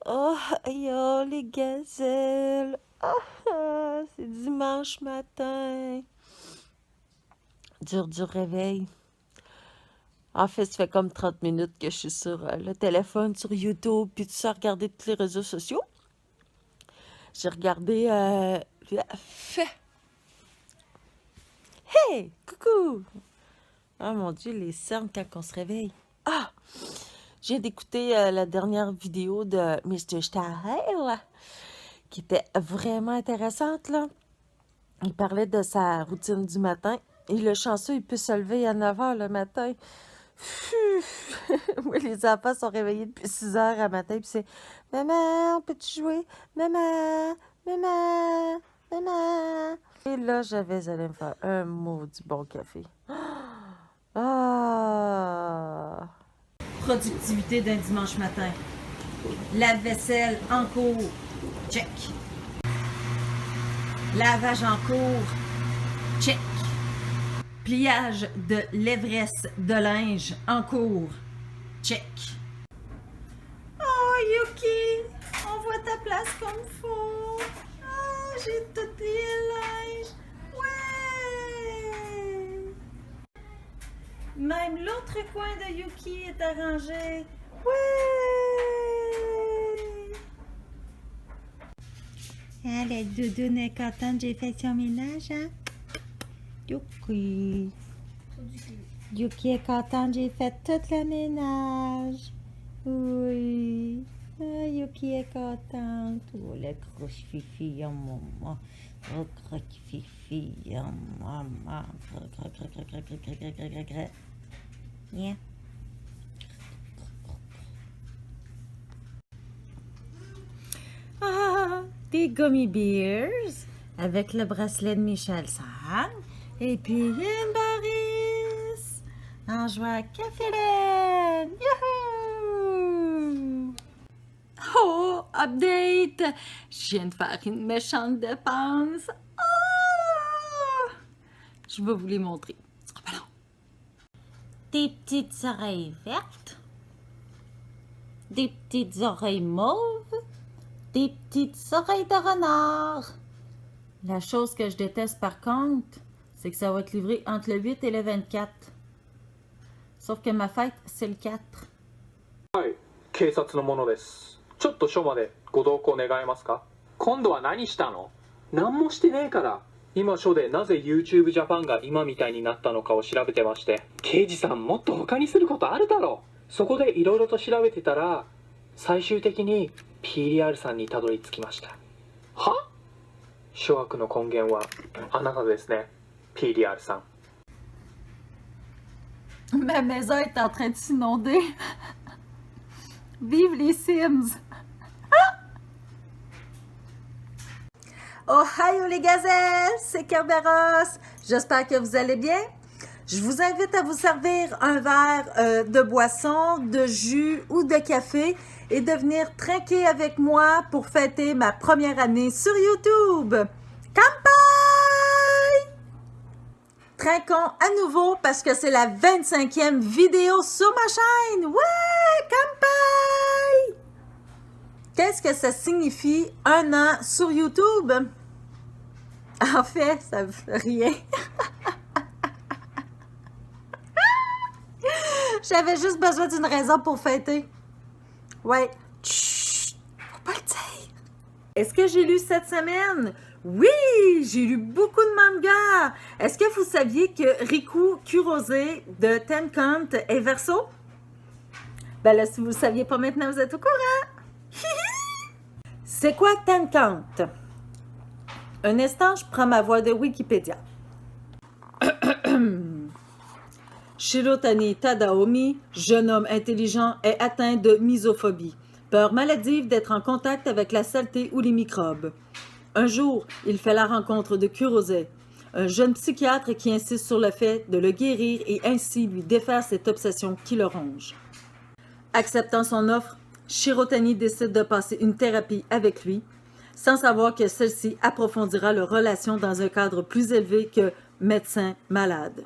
Oh, yo, les gazelles. C'est dimanche matin. Dur du réveil. En fait, ça fait comme 30 minutes que je suis sur le téléphone, sur YouTube, puis tout ça, regarder tous les réseaux sociaux. J'ai regardé... Hey! Coucou! Oh mon Dieu, les cernes quand on se réveille. Ah! J'ai d'écouter la dernière vidéo de Mr. Style, qui était vraiment intéressante, là. Il parlait de sa routine du matin. Et le chanceux, il peut se lever à 9 h le matin. Moi, les enfants sont réveillés depuis 6 h à matin. Puis c'est Maman, peux-tu jouer? Maman, maman, maman. Et là, j'avais allé me faire un maudit bon café. Ah! Productivité d'un dimanche matin. Lave-vaisselle en cours. Check. Lavage en cours. Check. Pliage de l'Everest de linge en cours. Check. Oh, Yuki, on voit ta place comme faut. Ah, j'ai tout plié le linge. Ouais. Même l'autre coin de Yuki est arrangé. Ouais. Ah, la doudoune est contente, j'ai fait son ménage, hein? Yuki. Yuki est contente, j'ai fait tout le ménage. Oui. Ah, Yuki est contente. Oh, le gros fifi, oh maman. Oh, gros fifi, oh maman. Yeah. Ah, des gummy bears avec le bracelet de Michel Sang et puis une Boris en jouant à Café Youhou! Oh, update! Je viens de faire une méchante dépense. Oh! Je vais vous les montrer. Ce sera pas long. Des petites oreilles vertes, des petites oreilles mauves, des petites oreilles de renard. La chose que je déteste par contre, c'est que ça va être livré entre le 8 et le 24. Sauf que ma fête, c'est le 4. はい、警察の者です。ちょっと署までご同行願えますか？今度は何したの？何もしてねえから。今署でなぜ YouTube Japan が今みたいになったのかを調べてまして。刑事さんもっと他にすることあるだろう。そこでいろいろと調べてたら、最終的に PDR さんにたどり着きました。は？諸悪の根源はあなたですね、PDR さん。 Ma maison est en train de s'inonder. Vive les Sims! Ohio les gazelles, c'est Kerberos. J'espère que vous allez bien. Je vous invite à vous servir un verre de boisson, de jus ou de café et de venir trinquer avec moi pour fêter ma première année sur YouTube. Kampai! Trinquons à nouveau parce que c'est la 25e vidéo sur ma chaîne. Ouais, Kampai! Qu'est-ce que ça signifie un an sur YouTube? En fait, ça veut rien. J'avais juste besoin d'une raison pour fêter. Ouais. Chut! Faut pas le dire. Est-ce que j'ai lu cette semaine? Oui! J'ai lu beaucoup de mangas. Est-ce que vous saviez que Riku Kurose de Ten Count est Verseau? Ben là, si vous ne le saviez pas maintenant, vous êtes au courant. C'est quoi Ten Count? Un instant, je prends ma voix de Wikipédia. Shirotani Tadaomi, jeune homme intelligent, est atteint de misophobie, peur maladive d'être en contact avec la saleté ou les microbes. Un jour, il fait la rencontre de Kurose, un jeune psychiatre qui insiste sur le fait de le guérir et ainsi lui défaire cette obsession qui le ronge. Acceptant son offre, Shirotani décide de passer une thérapie avec lui, sans savoir que celle-ci approfondira leur relation dans un cadre plus élevé que médecin-malade.